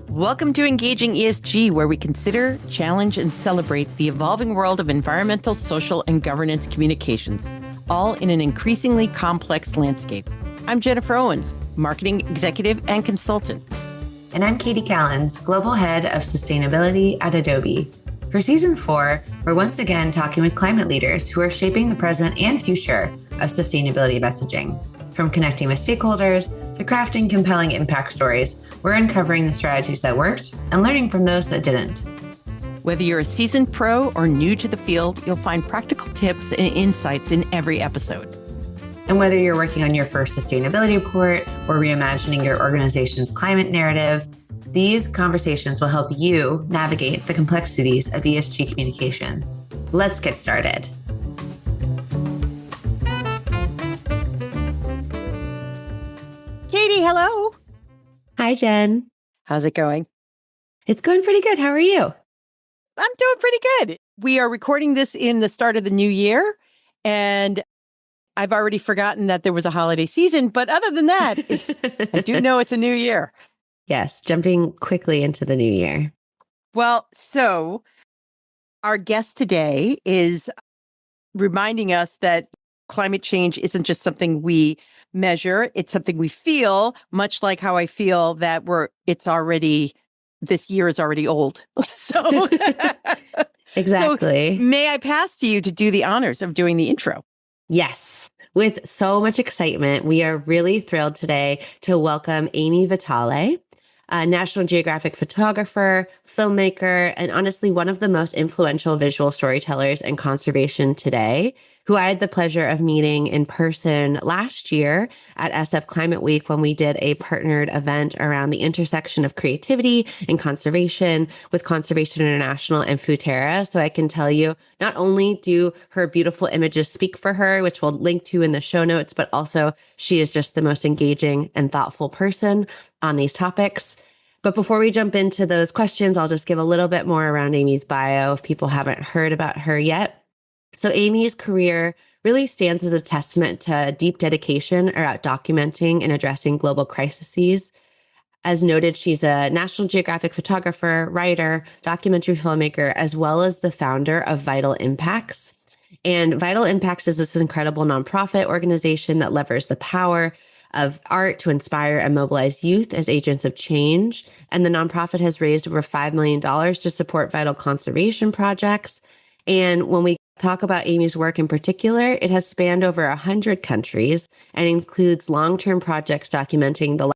Welcome to Engaging ESG, where we consider, challenge, and celebrate the evolving world of environmental, social, and governance communications, all in an increasingly complex landscape. I'm Jennifer Owens, marketing executive and consultant. And I'm Katie Callens, Global Head of Sustainability at Adobe. For Season 4, we're once again talking with climate leaders who are shaping the present and future of sustainability messaging. From connecting with stakeholders to crafting compelling impact stories, we're uncovering the strategies that worked and learning from those that didn't. Whether you're a seasoned pro or new to the field, you'll find practical tips and insights in every episode. And whether you're working on your first sustainability report or reimagining your organization's climate narrative, these conversations will help you navigate the complexities of ESG communications. Let's get started. Katie, hello. Hi, Jen. How's it going? It's going pretty good. How are you? I'm doing pretty good. We are recording this in the start of the new year, and I've already forgotten that there was a holiday season. But other than that, I do know it's a new year. Yes, jumping quickly into the new year. Well, so our guest today is reminding us that climate change isn't just something we measure, it's something we feel, much like how I feel that this year is already old. So Exactly. So may I pass to you to do the honors of doing the intro? Yes. With so much excitement, we are really thrilled today to welcome Ami Vitale, a National Geographic photographer, filmmaker, and honestly, one of the most influential visual storytellers in conservation today, who I had the pleasure of meeting in person last year at SF Climate Week when we did a partnered event around the intersection of creativity and conservation with Conservation International and Futerra. So I can tell you, not only do her beautiful images speak for her, which we'll link to in the show notes, but also she is just the most engaging and thoughtful person on these topics. But before we jump into those questions, I'll just give a little bit more around Ami's bio if people haven't heard about her yet. So Ami's career really stands as a testament to deep dedication around documenting and addressing global crises. As noted, she's a National Geographic photographer, writer, documentary filmmaker, as well as the founder of Vital Impacts. And Vital Impacts is this incredible nonprofit organization that leverages the power of art to inspire and mobilize youth as agents of change. And the nonprofit has raised over $5 million to support vital conservation projects. And when we talk about Ami's work in particular, it has spanned over 100 countries and includes long-term projects documenting the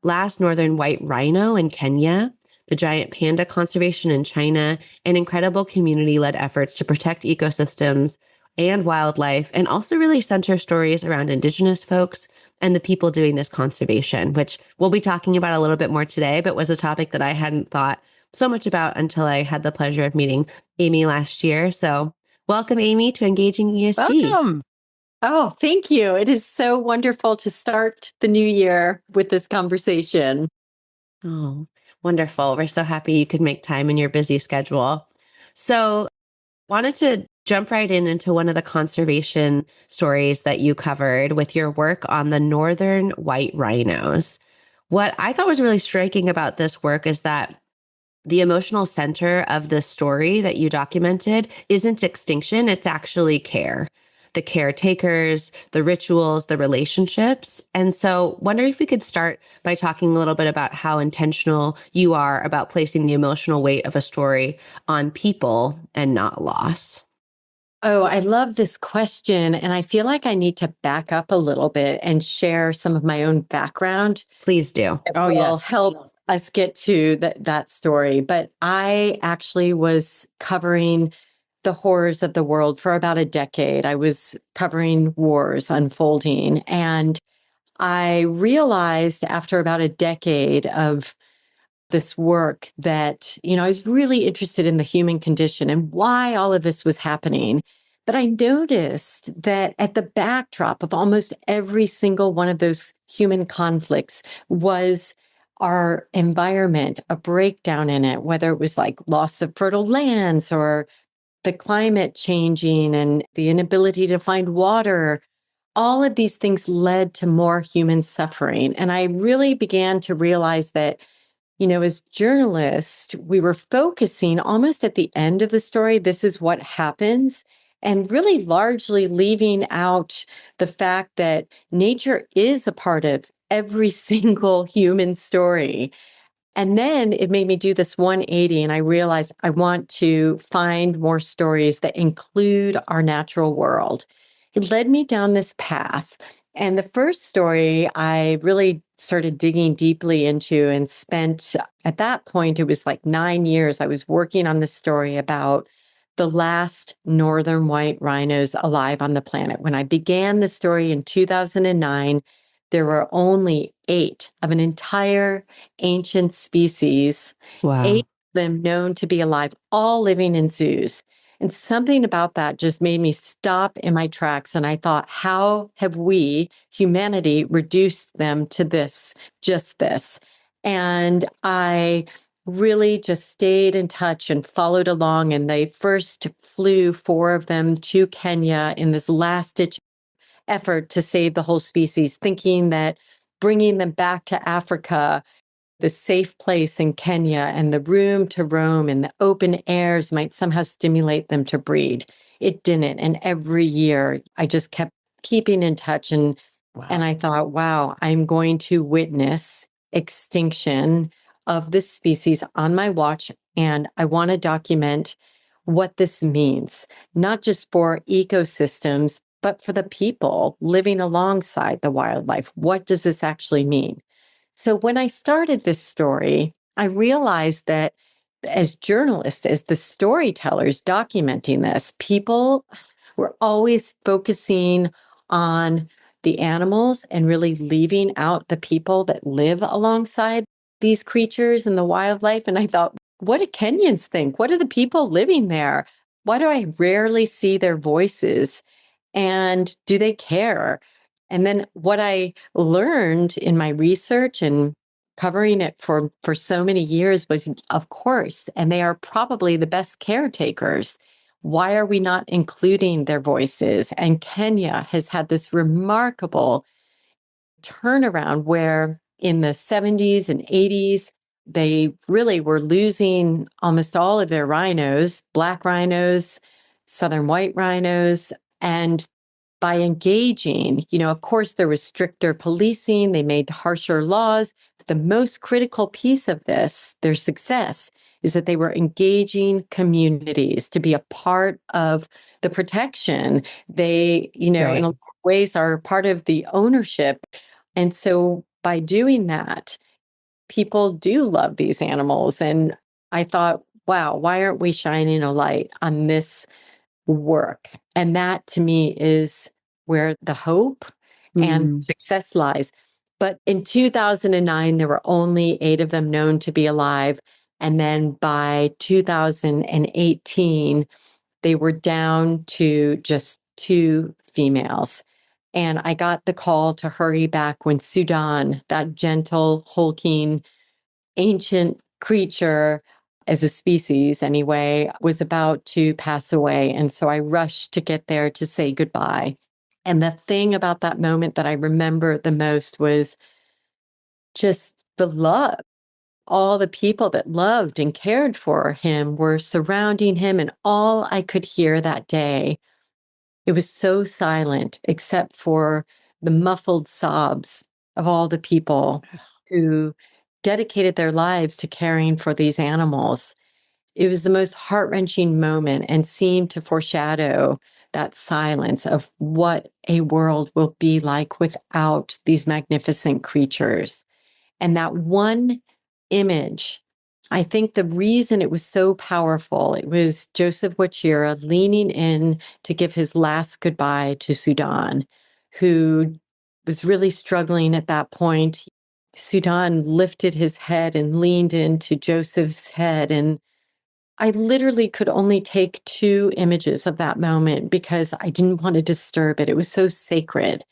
last northern white rhino in Kenya, the giant panda conservation in China, and incredible community-led efforts to protect ecosystems and wildlife, and also really center stories around indigenous folks and the people doing this conservation, which we'll be talking about a little bit more today, but was a topic that I hadn't thought so much about until I had the pleasure of meeting Ami last year. So welcome, Ami, to Engaging ESG. Welcome. Oh, thank you. It is so wonderful to start the new year with this conversation. Oh, wonderful. We're so happy you could make time in your busy schedule. So wanted to jump right into one of the conservation stories that you covered with your work on the northern white rhinos. What I thought was really striking about this work is that the emotional center of the story that you documented isn't extinction, it's actually care. The caretakers, the rituals, the relationships. And so wonder if we could start by talking a little bit about how intentional you are about placing the emotional weight of a story on people and not loss. Oh, I love this question. And I feel like I need to back up a little bit and share some of my own background. Please do. That will help us get to that story. But I actually was covering the horrors of the world for about a decade. I was covering wars unfolding. And I realized after about a decade of this work that, I was really interested in the human condition and why all of this was happening. But I noticed that at the backdrop of almost every single one of those human conflicts was our environment, a breakdown in it, whether it was like loss of fertile lands or the climate changing and the inability to find water. all of these things led to more human suffering. And I really began to realize that, as journalists, we were focusing almost at the end of the story, this is what happens, and really largely leaving out the fact that nature is a part of every single human story. And then it made me do this 180, and I realized I want to find more stories that include our natural world. It led me down this path. And the first story I really started digging deeply into and spent at that point, it was like 9 years. I was working on this story about the last northern white rhinos alive on the planet. When I began the story in 2009, there were only 8 of an entire ancient species, Wow. 8 of them known to be alive, all living in zoos. And something about that just made me stop in my tracks. And I thought, how have we, humanity, reduced them to this, just this? And I really just stayed in touch and followed along. And they first flew 4 of them to Kenya in this last ditch effort to save the whole species, thinking that bringing them back to Africa, the safe place in Kenya and the room to roam and the open airs might somehow stimulate them to breed. It didn't. And every year I just kept keeping in touch. And I thought, wow, I'm going to witness extinction of this species on my watch. And I want to document what this means, not just for ecosystems, but for the people living alongside the wildlife. What does this actually mean? So when I started this story, I realized that as journalists, as the storytellers documenting this, people were always focusing on the animals and really leaving out the people that live alongside these creatures and the wildlife. And I thought, what do Kenyans think? What are the people living there? Why do I rarely see their voices? And do they care? And then what I learned in my research and covering it for so many years was, of course, and they are probably the best caretakers. Why are we not including their voices? And Kenya has had this remarkable turnaround where in the 70s and 80s, they really were losing almost all of their rhinos, black rhinos, southern white rhinos. And by engaging, of course, there was stricter policing, they made harsher laws. But the most critical piece of this, their success, is that they were engaging communities to be a part of the protection. They, in a lot of ways are part of the ownership. And so by doing that, people do love these animals. And I thought, wow, why aren't we shining a light on this work? And that to me is where the hope and success lies. But in 2009, there were only 8 of them known to be alive. And then by 2018, they were down to just 2 females. And I got the call to hurry back when Sudan, that gentle, hulking, ancient creature, as a species anyway, was about to pass away. And so I rushed to get there to say goodbye. And the thing about that moment that I remember the most was just the love. All the people that loved and cared for him were surrounding him. And all I could hear that day, it was so silent, except for the muffled sobs of all the people who dedicated their lives to caring for these animals. It was the most heart-wrenching moment and seemed to foreshadow that silence of what a world will be like without these magnificent creatures. And that one image, I think the reason it was so powerful, it was Joseph Wachira leaning in to give his last goodbye to Sudan, who was really struggling at that point. Sudan lifted his head and leaned into Joseph's head. And I literally could only take 2 images of that moment because I didn't want to disturb it. It was so sacred.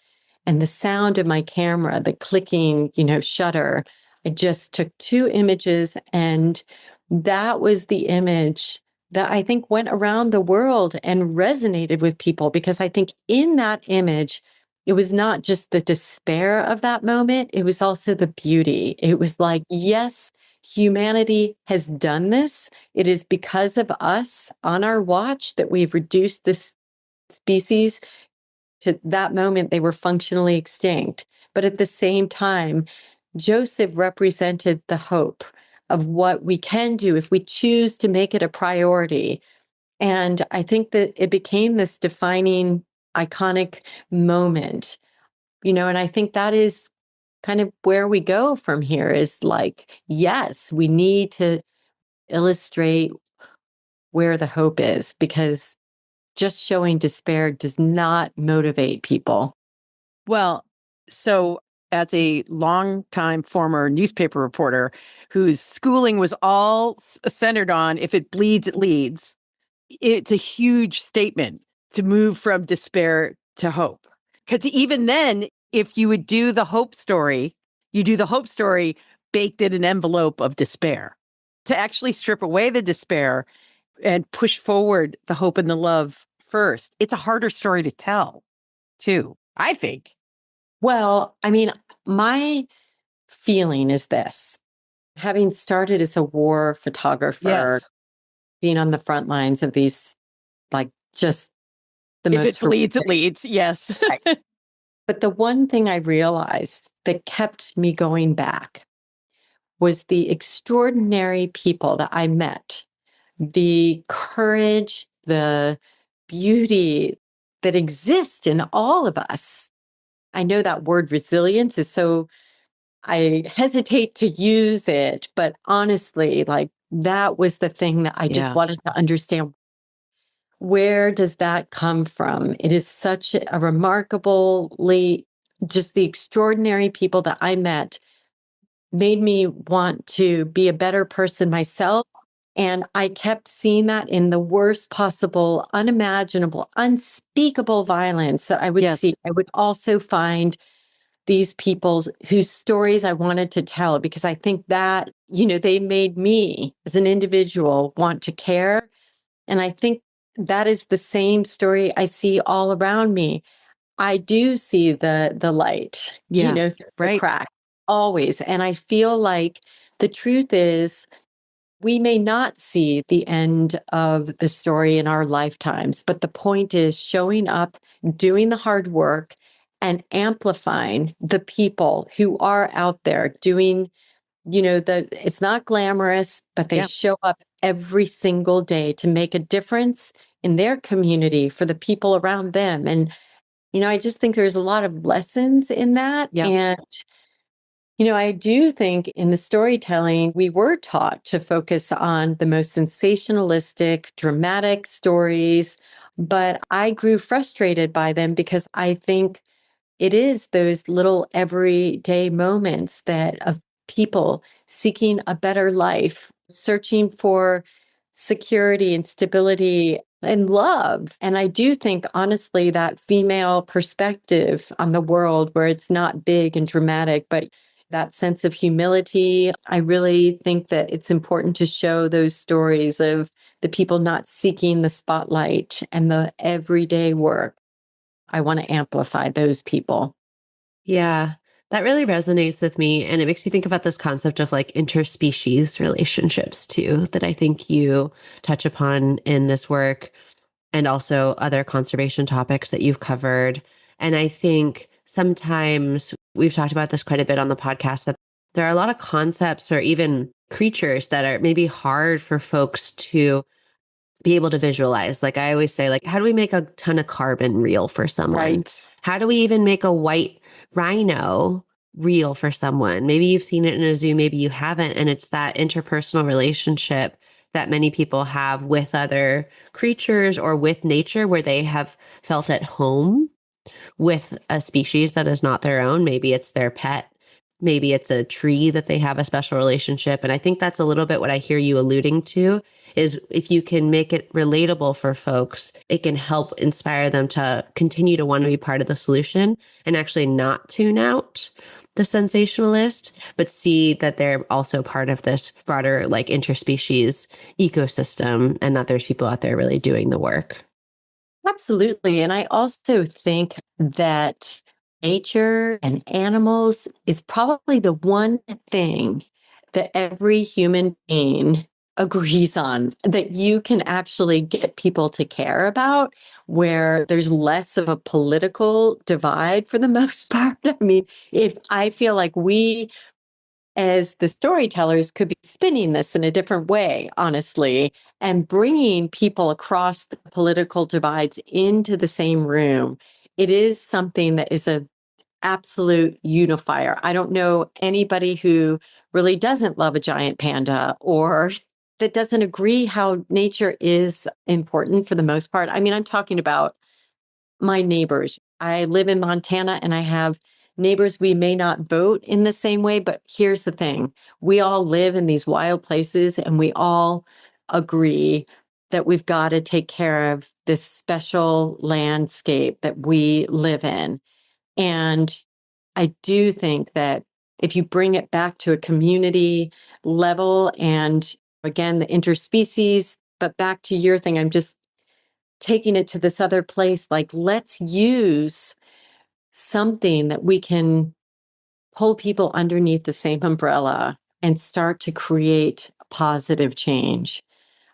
And the sound of my camera, the clicking, shutter, I just took 2 images, and that was the image that I think went around the world and resonated with people, because I think in that image, it was not just the despair of that moment, it was also the beauty. It was like, yes, humanity has done this. It is because of us on our watch that we've reduced this species to that moment they were functionally extinct. But at the same time, Joseph represented the hope of what we can do if we choose to make it a priority. And I think that it became this defining, iconic moment, and I think that is kind of where we go from here is like, yes, we need to illustrate where the hope is because just showing despair does not motivate people. Well, so as a longtime former newspaper reporter whose schooling was all centered on if it bleeds, it leads, it's a huge statement to move from despair to hope. Because even then, if you would do the hope story, you do the hope story baked in an envelope of despair. To actually strip away the despair and push forward the hope and the love first, it's a harder story to tell, too, I think. Well, I mean, my feeling is this. Having started as a war photographer, Yes. being on the front lines of these, like, just the If most it bleeds, it horrific. leads. Yes. Right. But the one thing I realized that kept me going back was the extraordinary people that I met, the courage, the beauty that exists in all of us. I know that word resilience is so, I hesitate to use it, but honestly, like that was the thing that I just Yeah. wanted to understand. Where does that come from? It is such a remarkably, just the extraordinary people that I met made me want to be a better person myself. And I kept seeing that in the worst possible, unimaginable, unspeakable violence that I would see. Yes. I would also find these people whose stories I wanted to tell because I think that, they made me as an individual want to care. And I think that is the same story I see all around me. I do see the light, Yeah. through the Right. crack always. And I feel like the truth is we may not see the end of the story in our lifetimes, but the point is showing up, doing the hard work, and amplifying the people who are out there doing, it's not glamorous, but they Yeah. show up every single day to make a difference in their community for the people around them. And, I just think there's a lot of lessons in that. Yeah. And I do think in the storytelling, we were taught to focus on the most sensationalistic, dramatic stories, but I grew frustrated by them because I think it is those little everyday moments that of people seeking a better life, searching for security and stability and love. And I do think, honestly, that female perspective on the world where it's not big and dramatic, but that sense of humility, I really think that it's important to show those stories of the people not seeking the spotlight and the everyday work. I want to amplify those people. Yeah, that really resonates with me. And it makes me think about this concept of like interspecies relationships too, that I think you touch upon in this work and also other conservation topics that you've covered. And I think sometimes we've talked about this quite a bit on the podcast that there are a lot of concepts or even creatures that are maybe hard for folks to be able to visualize. Like I always say, like, how do we make a ton of carbon real for someone? Right. How do we even make a white rhino real for someone? Maybe you've seen it in a zoo, maybe you haven't. And it's that interpersonal relationship that many people have with other creatures or with nature where they have felt at home with a species that is not their own. Maybe it's their pet. Maybe it's a tree that they have a special relationship. And I think that's a little bit what I hear you alluding to is if you can make it relatable for folks, it can help inspire them to continue to want to be part of the solution and actually not tune out the sensationalist, but see that they're also part of this broader like interspecies ecosystem and that there's people out there really doing the work. Absolutely. And I also think that nature and animals is probably the one thing that every human being agrees on, that you can actually get people to care about, where there's less of a political divide for the most part. I mean, if I feel like we as the storytellers could be spinning this in a different way, honestly, and bringing people across the political divides into the same room. It is something that is a absolute unifier. I don't know anybody who really doesn't love a giant panda or that doesn't agree how nature is important for the most part. I mean, I'm talking about my neighbors. I live in Montana and I have neighbors. We may not vote in the same way, but here's the thing. We all live in these wild places and we all agree that we've got to take care of this special landscape that we live in. And I do think that if you bring it back to a community level and again, the interspecies, but back to your thing, I'm just taking it to this other place. Like, let's use something that we can pull people underneath the same umbrella and start to create positive change.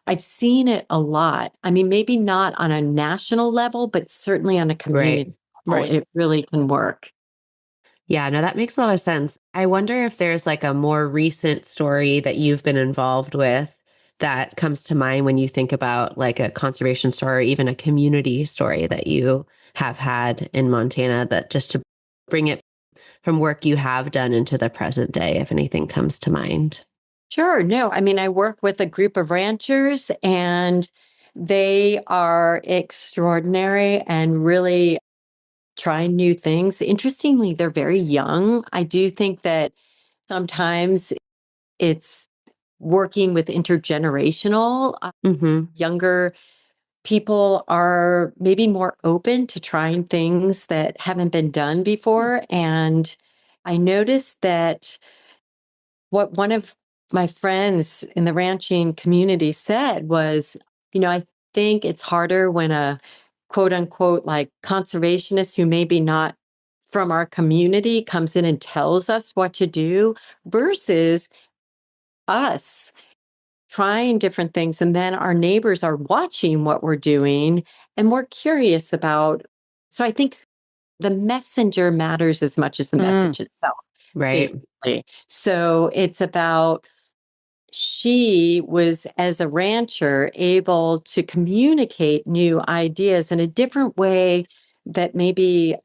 I've seen it a lot. I mean, maybe not on a national level, but certainly on a community level, Right. it really can work. Yeah, no, that makes a lot of sense. I wonder if there's like a more recent story that you've been involved with that comes to mind when you think about like a conservation story or even a community story that you have had in Montana, that just to bring it from work you have done into the present day, if anything comes to mind. Sure. No, I mean, I work with a group of ranchers and they are extraordinary and really trying new things. Interestingly, they're very young. I do think that sometimes it's working with intergenerational. Mm-hmm. Younger people are maybe more open to trying things that haven't been done before. And I noticed that what one of my friends in the ranching community said was, I think it's harder when a quote unquote like conservationist who maybe not from our community comes in and tells us what to do versus us trying different things. And then our neighbors are watching what we're doing and we're curious about. So I think the messenger matters as much as the Mm, message itself, Right. basically. So it's about she was, as a rancher, able to communicate new ideas in a different way that maybe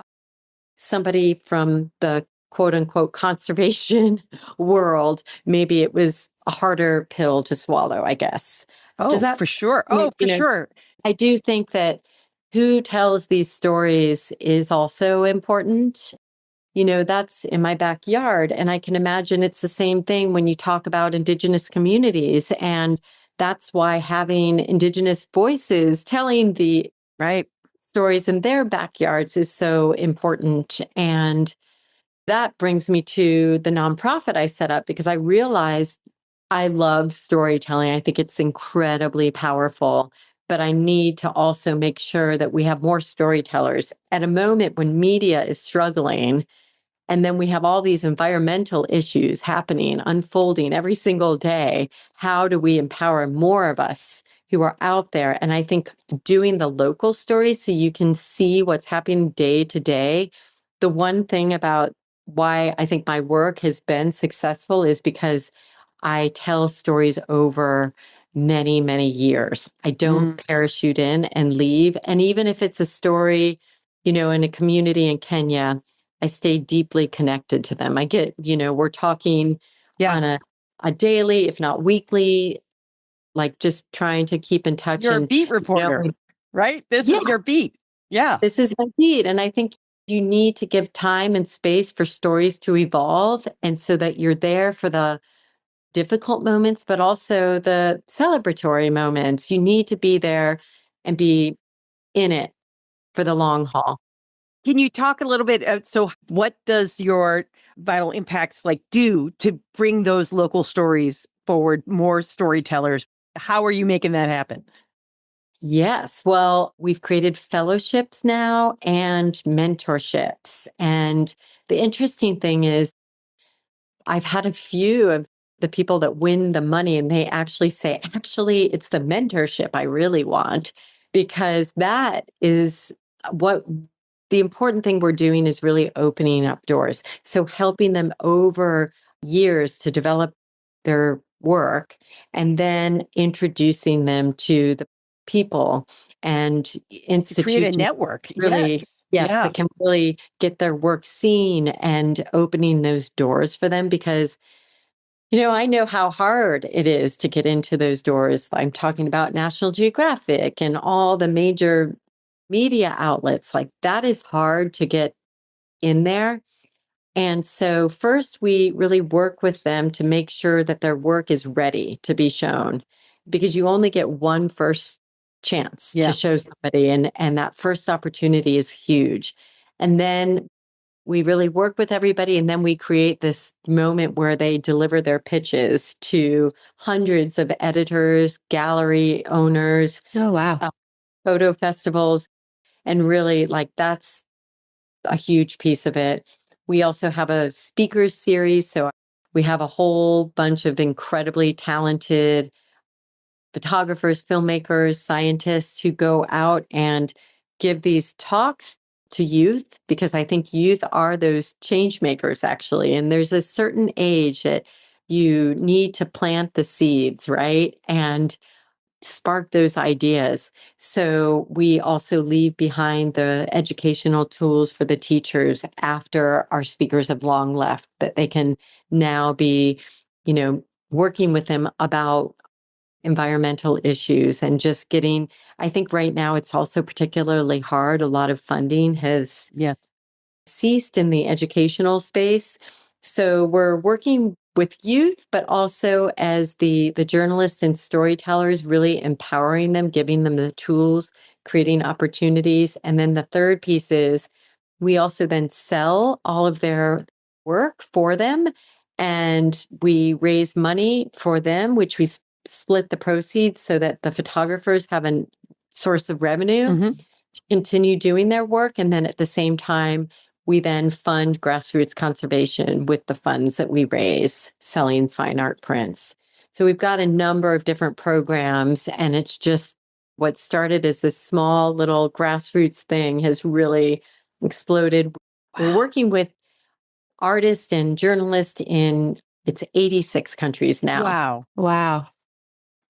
somebody from the quote unquote conservation world, maybe it was a harder pill to swallow, I guess. Does oh, that, for sure. I mean, Oh, for sure. I do think that who tells these stories is also important. That's in my backyard. And I can imagine it's the same thing when you talk about Indigenous communities. And that's why having Indigenous voices telling the Right. stories in their backyards is so important. And that brings me to the nonprofit I set up because I realized I love storytelling. I think it's incredibly powerful, but I need to also make sure that we have more storytellers at a moment when media is struggling. And then we have all these environmental issues happening, unfolding every single day. How do we empower more of us who are out there? And I think doing the local stories so you can see what's happening day to day. The one thing about why I think my work has been successful is because I tell stories over many, many years. I don't Mm, parachute in and leave. And even if it's a story, in a community in Kenya, I stay deeply connected to them. I get, we're talking yeah. on a daily, if not weekly, like just trying to keep in touch. You're a And, beat reporter, right? This yeah, is your beat. Yeah. this is my need. And I think you need to give time and space for stories to evolve. And so that you're there for the difficult moments, but also the celebratory moments. You need to be there and be in it for the long haul. Can you talk a little bit? So, what does your vital impacts like do to bring those local stories forward? More storytellers. How are you making that happen? Yes. Well, we've created fellowships now and mentorships. And the interesting thing is, I've had a few of the people that win the money, and they actually say, actually, it's the mentorship I really want, because that is what the important thing we're doing is really opening up doors. So helping them over years to develop their work and then introducing them to the people and To create a institutions network. really, Yes. yes, Yeah. it can really get their work seen and opening those doors for them because, I know how hard it is to get into those doors. I'm talking about National Geographic and all the major media outlets. Like that is hard to get in there. And so, first, we really work with them to make sure that their work is ready to be shown because you only get one first chance to Yeah. show somebody. And that first opportunity is huge. And then we really work with everybody. And then we create this moment where they deliver their pitches to hundreds of editors, gallery owners, Oh, wow. uh, photo festivals. And really, like, that's a huge piece of it. We also have a speakers series. So we have a whole bunch of incredibly talented photographers, filmmakers, scientists who go out and give these talks to youth because I think youth are those change makers actually. And there's a certain age that you need to plant the seeds, right? And spark those ideas. So we also leave behind the educational tools for the teachers after our speakers have long left that they can now be, working with them about environmental issues and just getting, I think right now it's also particularly hard. A lot of funding has Yeah. ceased in the educational space. So we're working with youth, but also as the journalists and storytellers, really empowering them, giving them the tools, creating opportunities. And then the third piece is we also then sell all of their work for them and we raise money for them, which we split the proceeds so that the photographers have a source of revenue Hmm. to continue doing their work. And then at the same time, we then fund grassroots conservation with the funds that we raise selling fine art prints. So we've got a number of different programs, and it's just what started as this small little grassroots thing has really exploded. We're working with artists and journalists in it's 86 countries now Wow. Wow.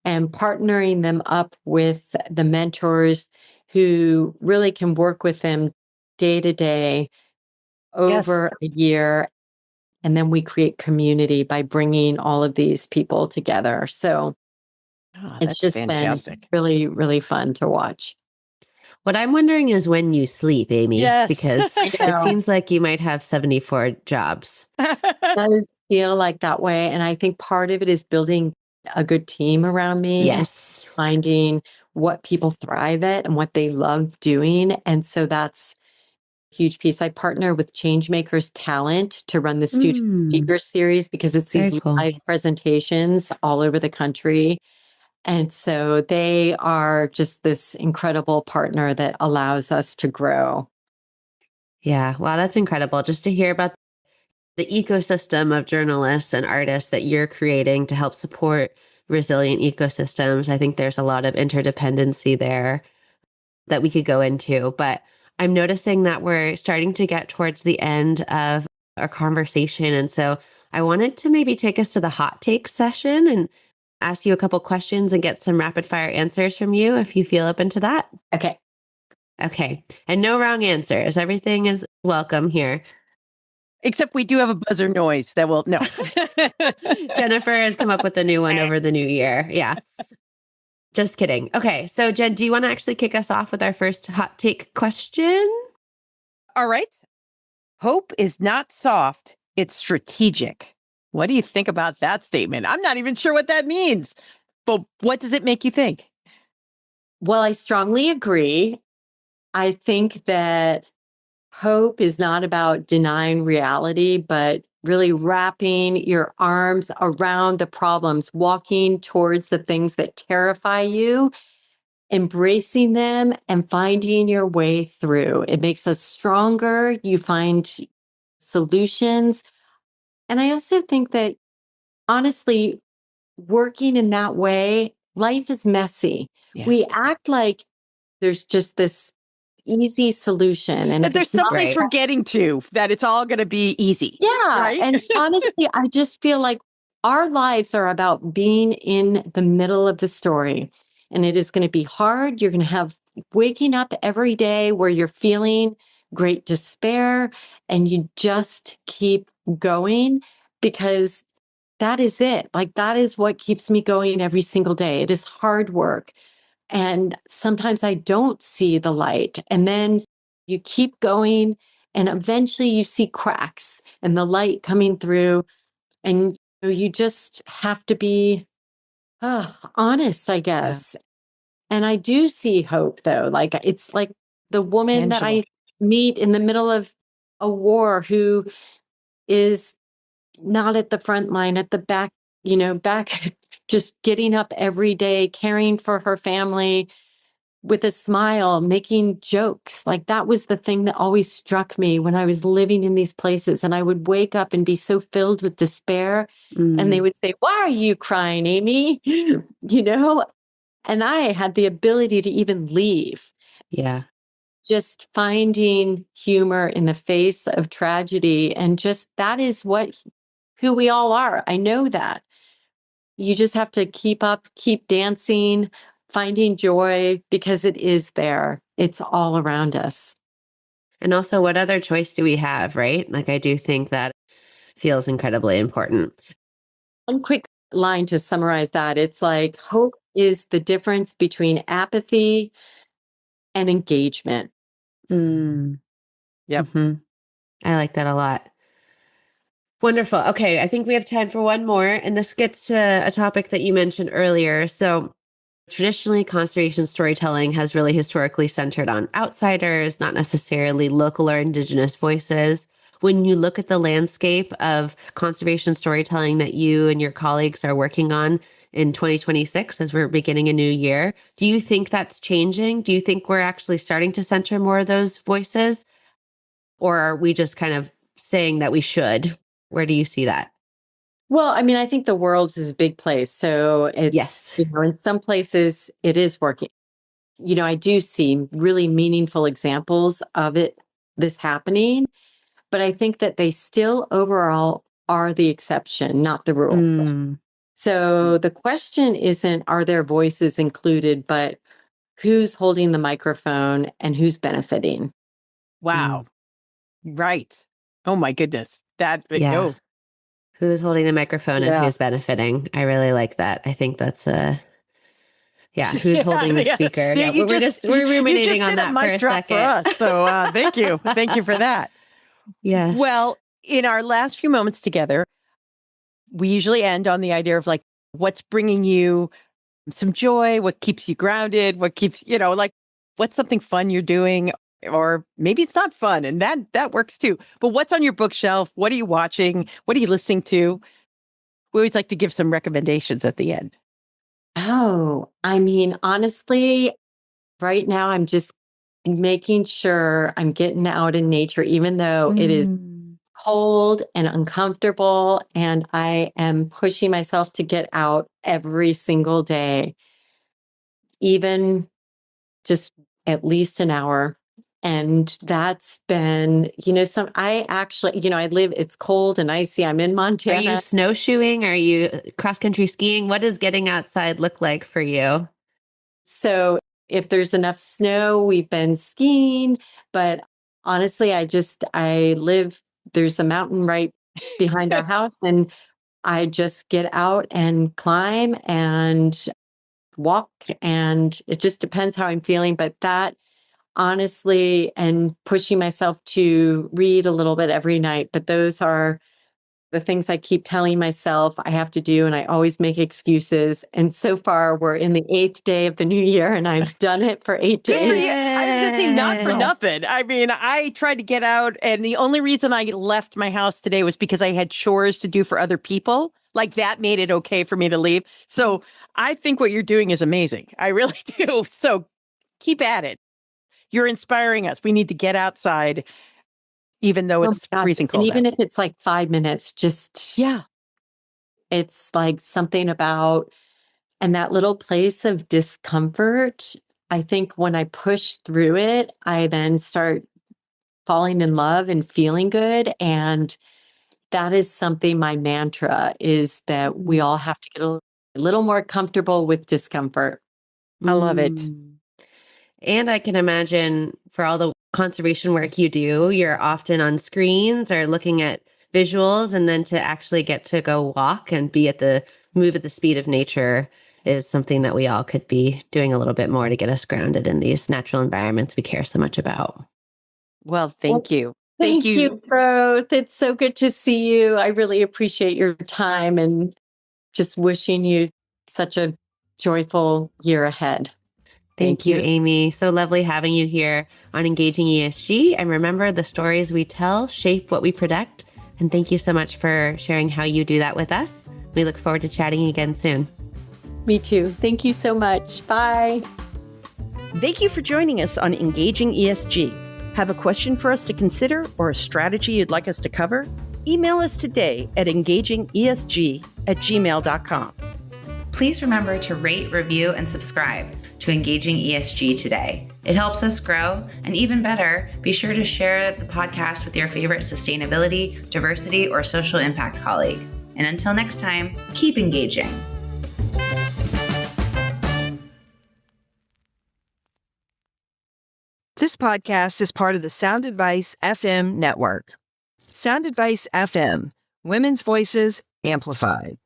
and partnering them up with the mentors who really can work with them day to day Yes. over a year. And then we create community by bringing all of these people together. So Oh, it's that's just been fantastic. really, really fun to watch. What I'm wondering is when you sleep, Amy, Yes. because I it know. seems like you might have 74 jobs. Does feel like that way. And I think part of it is building a good team around me and Yes. finding what people thrive at and what they love doing. And so that's a huge piece. I partner with Changemakers Talent to run the student Mm, speaker series because it's very these cool. live presentations all over the country. And so they are just this incredible partner that allows us to grow. Yeah. Wow. That's incredible. Just to hear about the ecosystem of journalists and artists that you're creating to help support resilient ecosystems. I think there's a lot of interdependency there that we could go into, but I'm noticing that we're starting to get towards the end of our conversation. And so I wanted to maybe take us to the hot take session and ask you a couple questions and get some rapid fire answers from you if you feel open to that. Okay. Okay. And no wrong answers. Everything is welcome here. Except we do have a buzzer noise that will no. Jennifer has come up with a new one over the new year. Yeah. Just kidding. Okay. So, Jen, do you want to actually kick us off with our first hot take question? All right. Hope is not soft, it's strategic. What do you think about that statement? I'm not even sure what that means, but what does it make you think? Well, I strongly agree. I think that hope is not about denying reality, but really wrapping your arms around the problems, walking towards the things that terrify you embracing them and finding your way through. It makes us stronger. You find solutions. And I also think that honestly, working in that way, life is messy. Yeah. We act like there's just this easy solution. And That if there's it's not, someplace Right. we're getting to, that it's all going to be easy. yeah. Right? And honestly, I just feel like our lives are about being in the middle of the story. And it is going to be hard. You're going to have waking up every day where you're feeling great despair and you just keep going because that is it. Like that is what keeps me going every single day. It is hard work. And sometimes I don't see the light. And then you keep going and eventually you see cracks and the light coming through. And you just have to be honest, I guess. And I do see hope though. Like it's like the woman that Tangible. I meet in the middle of a war who is not at the front line, at the back, back, just getting up every day, caring for her family with a smile, making jokes. Like that was the thing that always struck me when I was living in these places. And I would wake up and be so filled with despair. And they Mm. would say, "Why are you crying, Amy?" And I had the ability to even leave. Yeah. Just finding humor in the face of tragedy. And just that is who we all are. I know that. You just have to keep up, keep dancing, finding joy because it is there. It's all around us. And also, what other choice do we have, right? Like, I do think that feels incredibly important. One quick line to summarize that it's like hope is the difference between apathy and engagement. Mm. Yep. Mhm. I like that a lot. Wonderful. Okay, I think we have time for one more. And this gets to a topic that you mentioned earlier. So, traditionally, conservation storytelling has really historically centered on outsiders, not necessarily local or indigenous voices. When you look at the landscape of conservation storytelling that you and your colleagues are working on in 2026, as we're beginning a new year, do you think that's changing? Do you think we're actually starting to center more of those voices? Or are we just kind of saying that we should? Where do you see that? Well, I mean, I think the world is a big place. So it's, Yes. in some places it is working. I do see really meaningful examples of this happening, but I think that they still overall are the exception, not the rule. Mm, So the question isn't, are their voices included, but who's holding the microphone and who's benefiting? Wow. Right. Oh my goodness. yeah. Oh, Who's holding the microphone and yeah. who's benefiting? I really like that. I think that's who's holding the Yeah. speaker? Yeah, Yeah, we're you ruminating just on did a that for mic a drop for second. us. So thank you. Thank you for that. Yes. Well, in our last few moments together, we usually end on the idea of like, what's bringing you some joy, what keeps you grounded, what keeps, like what's something fun you're doing, or maybe it's not fun and that works too. But what's on your bookshelf? What are you watching? What are you listening to? We always like to give some recommendations at the end. Oh, I mean, honestly, right now I'm just making sure I'm getting out in nature, even though it is Mm. cold and uncomfortable. And I am pushing myself to get out every single day, even just at least an hour. And that's been, I actually, it's cold and icy. I'm in Are you Montana. snowshoeing? Are you cross country skiing? What does getting outside look like for you? So if there's enough snow, we've been skiing. But honestly, there's a mountain right behind our house. And I just get out and climb and walk. And it just depends how I'm feeling. But that honestly, and pushing myself to read a little bit every night. But those are the things I keep telling myself I have to do. And I always make excuses. And so far, we're in the 8th day of the new year, and I've done it for 8 Good for days. you. I was going to say not for Yay. nothing. I mean, I tried to get out, and the only reason I left my house today was because I had chores to do for other people. Like that made it okay for me to leave. So I think what you're doing is amazing. I really do. So keep at it. You're inspiring us. We need to get outside, even though Oh it's my God. freezing And cold even out. if it's like 5 minutes, just Yeah. it's like something about, and that little place of discomfort. I think when I push through it, I then start falling in love and feeling good. And that is something, my mantra is that we all have to get a little more comfortable with discomfort. I love it. And I can imagine for all the conservation work you do, you're often on screens or looking at visuals, and then to actually get to go walk and move at the speed of nature is something that we all could be doing a little bit more to get us grounded in these natural environments we care so much about. Well, thank you. Thank you both. It's so good to see you. I really appreciate your time and just wishing you such a joyful year ahead. Thank you, Amy. So lovely having you here on Engaging ESG. And remember, the stories we tell shape what we protect. And thank you so much for sharing how you do that with us. We look forward to chatting again soon. Me too. Thank you so much. Bye. Thank you for joining us on Engaging ESG. Have a question for us to consider or a strategy you'd like us to cover? Email us today at engagingesg@gmail.com. Please remember to rate, review, and subscribe to Engaging ESG today. It helps us grow, and even better, be sure to share the podcast with your favorite sustainability, diversity, or social impact colleague. And until next time, keep engaging. This podcast is part of the Sound Advice FM network. Sound Advice FM, women's voices amplified.